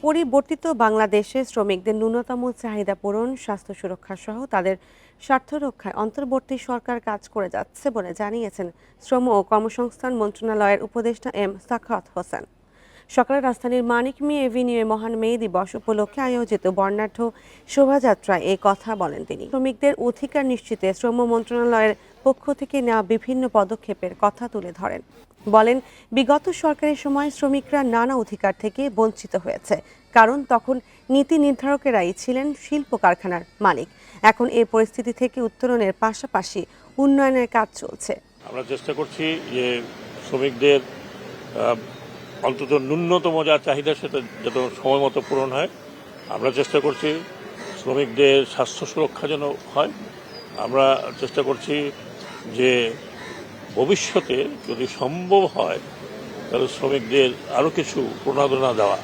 পরিবর্তিত বাংলাদেশে শ্রমিকদের ন্যূনতম চাহিদা পূরণ, স্বাস্থ্য সুরক্ষা সহ তাদের স্বার্থ রক্ষায় অন্তর্বর্তী সরকার কাজ করে যাচ্ছে বলে জানিয়েছেন শ্রম ও কর্মসংস্থান মন্ত্রণালয়ের উপদেষ্টা এম সাখাওয়াত হোসেন। সকালে রাজধানীর মানিক মিয়া এভিনিউয়ে মহান মে দিবস উপলক্ষে আয়োজিত বর্ণাঢ্য শোভাযাত্রায় এই কথা বলেন তিনি। শ্রমিকদের অধিকার নিশ্চিতে শ্রম মন্ত্রণালয়ের পক্ষ থেকে নেওয়া বিভিন্ন পদক্ষেপের কথা তুলে ধরেন। বলেন, বিগত সরকারের সময় শ্রমিকরা নানা অধিকার থেকে বঞ্চিত হয়েছে, কারণ তখন নীতি নির্ধারকেরাই ছিলেন শিল্প কারখানার মালিক। এখন এই পরিস্থিতি থেকে উত্তরণের পাশাপাশি উন্নয়নের কাজ চলছে। আমরা চেষ্টা করছি যে শ্রমিকদের অন্তত ন্যূনতম যা চাহিদা সেটা যাতে সময় মতো পূরণ হয়। আমরা চেষ্টা করছি শ্রমিকদের স্বাস্থ্য সুরক্ষা যেন হয়। আমরা চেষ্টা করছি যে ভবিষ্যতে যদি সম্ভব হয় তাহলে শ্রমিকদের আরও কিছু প্রণোদনা দেওয়া।